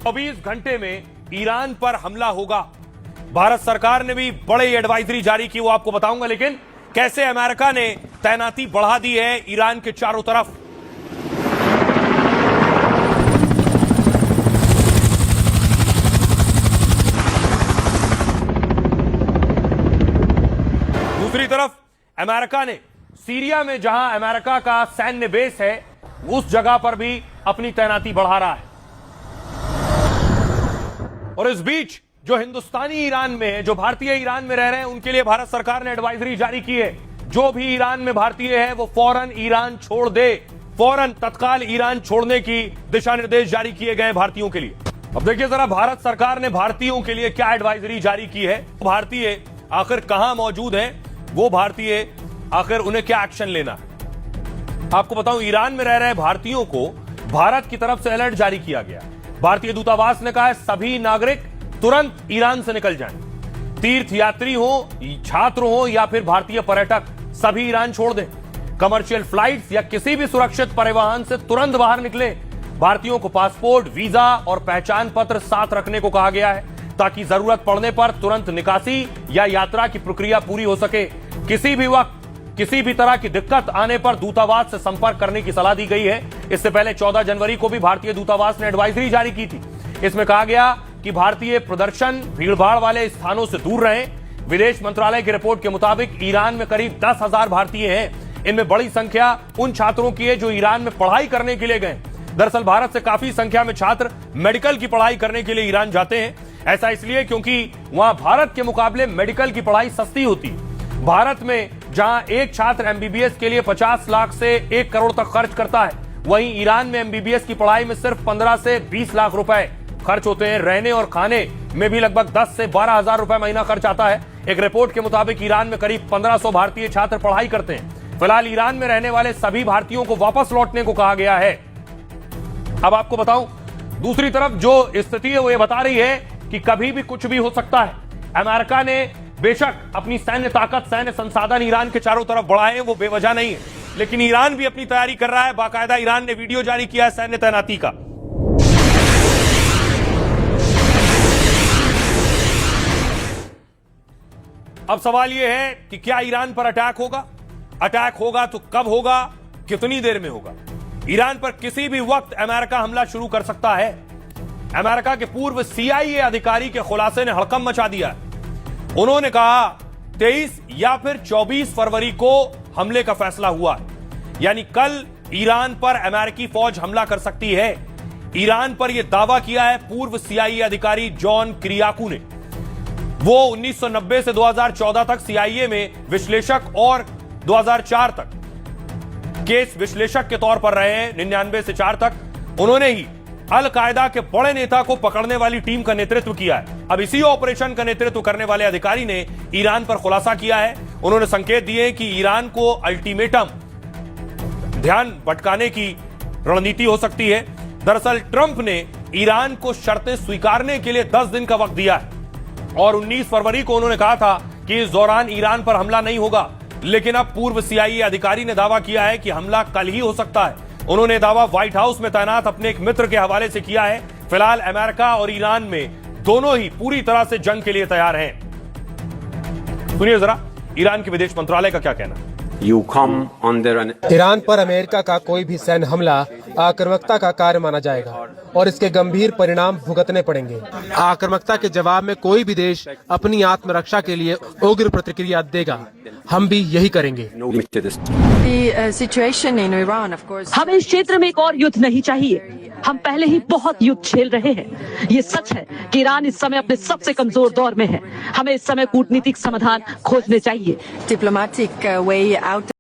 24 घंटे में ईरान पर हमला होगा। भारत सरकार ने भी बड़े एडवाइजरी जारी की, वो आपको बताऊंगा। लेकिन कैसे अमेरिका ने तैनाती बढ़ा दी है ईरान के चारों तरफ। दूसरी तरफ अमेरिका ने सीरिया में जहां अमेरिका का सैन्य बेस है, उस जगह पर भी अपनी तैनाती बढ़ा रहा है। और इस बीच जो हिंदुस्तानी ईरान में है, जो भारतीय ईरान में रह रहे हैं, उनके लिए भारत सरकार ने एडवाइजरी जारी की है। जो भी ईरान में भारतीय है वो फौरन ईरान छोड़ दे, फौरन तत्काल ईरान छोड़ने की दिशा निर्देश जारी किए गए भारतीयों के लिए। अब देखिए जरा भारत सरकार ने भारतीयों के लिए क्या एडवाइजरी जारी की है। भारतीय आखिर कहां मौजूद हैं, वो भारतीय आखिर उन्हें क्या एक्शन लेना है। आपको बताऊं, ईरान में रह रहे भारतीयों को भारत की तरफ से अलर्ट जारी किया गया। भारतीय दूतावास ने कहा है सभी नागरिक तुरंत ईरान से निकल जाएं। तीर्थयात्री हो, छात्र हो या फिर भारतीय पर्यटक, सभी ईरान छोड़ दें। कमर्शियल फ्लाइट्स या किसी भी सुरक्षित परिवहन से तुरंत बाहर निकलें। भारतीयों को पासपोर्ट, वीजा और पहचान पत्र साथ रखने को कहा गया है ताकि जरूरत पड़ने पर तुरंत निकासी या यात्रा की प्रक्रिया पूरी हो सके। किसी भी वक्त किसी भी तरह की दिक्कत आने पर दूतावास से संपर्क करने की सलाह दी गई है। इससे पहले 14 जनवरी को भी भारतीय दूतावास ने एडवाइजरी जारी की थी। इसमें कहा गया कि भारतीय प्रदर्शन भीड़भाड़ वाले स्थानों से दूर रहें। विदेश मंत्रालय की रिपोर्ट के मुताबिक ईरान में करीब 10,000 भारतीय हैं। इनमें बड़ी संख्या उन छात्रों की है जो ईरान में पढ़ाई करने के लिए गए। दरअसल भारत से काफी संख्या में छात्र मेडिकल की पढ़ाई करने के लिए ईरान जाते हैं। ऐसा इसलिए क्योंकि वहां भारत के मुकाबले मेडिकल की पढ़ाई सस्ती होती है। भारत में जहां एक छात्र एमबीबीएस के लिए 50 लाख से 1 करोड़ तक खर्च करता है, वहीं ईरान में एमबीबीएस की पढ़ाई में सिर्फ 15 से 20 लाख रुपए खर्च होते हैं। रहने और खाने में भी लगभग 10 से 12 हजार रुपए महीना खर्च आता है। एक रिपोर्ट के मुताबिक ईरान में करीब 1500 भारतीय छात्र पढ़ाई करते हैं। फिलहाल ईरान में रहने वाले सभी भारतीयों को वापस लौटने को कहा गया है। अब आपको बताऊं, दूसरी तरफ जो स्थिति है वो ये बता रही है कि कभी भी कुछ भी हो सकता है। अमेरिका ने बेशक अपनी सैन्य ताकत, सैन्य संसाधन ईरान के चारों तरफ बढ़ाए हैं, वो बेवजह नहीं है, लेकिन ईरान भी अपनी तैयारी कर रहा है। बाकायदा ईरान ने वीडियो जारी किया है सैन्य तैनाती का। अब सवाल यह है कि क्या ईरान पर अटैक होगा? अटैक होगा तो कब होगा, कितनी देर में होगा? ईरान पर किसी भी वक्त अमेरिका हमला शुरू कर सकता है। अमेरिका के पूर्व CIA अधिकारी के खुलासे ने हड़कंप मचा दिया है। उन्होंने कहा 23 या फिर 24 फरवरी को हमले का फैसला हुआ है, यानी कल ईरान पर अमेरिकी फौज हमला कर सकती है। ईरान पर यह दावा किया है पूर्व CIA अधिकारी जॉन किरियाकू ने। वो 1990 से 2014 तक CIA में विश्लेषक और 2004 तक केस विश्लेषक के तौर पर रहे हैं। 99 से 4 तक उन्होंने ही अल कायदा के बड़े नेता को पकड़ने वाली टीम का नेतृत्व किया है। अब इसी ऑपरेशन का नेतृत्व करने वाले अधिकारी ने ईरान पर खुलासा किया है। उन्होंने संकेत दिए कि ईरान को अल्टीमेटम, ध्यान भटकाने की रणनीति हो सकती है। दरअसल ट्रंप ने ईरान को शर्तें स्वीकारने के लिए 10 दिन का वक्त दिया है और 19 फरवरी को उन्होंने कहा था कि इस दौरान ईरान पर हमला नहीं होगा। लेकिन अब पूर्व CIA अधिकारी ने दावा किया है कि हमला कल ही हो सकता है। उन्होंने दावा व्हाइट हाउस में तैनात अपने एक मित्र के हवाले से किया है। फिलहाल अमेरिका और ईरान में दोनों ही पूरी तरह से जंग के लिए तैयार हैं। सुनिए जरा ईरान के विदेश मंत्रालय का क्या कहना है। ईरान पर अमेरिका का कोई भी सैन्य हमला आक्रामकता का कार्य माना जाएगा और इसके गंभीर परिणाम भुगतने पड़ेंगे। आक्रामकता के जवाब में कोई भी देश अपनी आत्मरक्षा के लिए उग्र प्रतिक्रिया देगा। हम भी यही करेंगे। हमें इस क्षेत्र में एक और युद्ध नहीं चाहिए। हम पहले ही बहुत युद्ध झेल रहे हैं। ये सच है कि ईरान इस समय अपने सबसे कमजोर दौर में है। हमें इस समय कूटनीतिक समाधान खोजने चाहिए। Diplomatic way out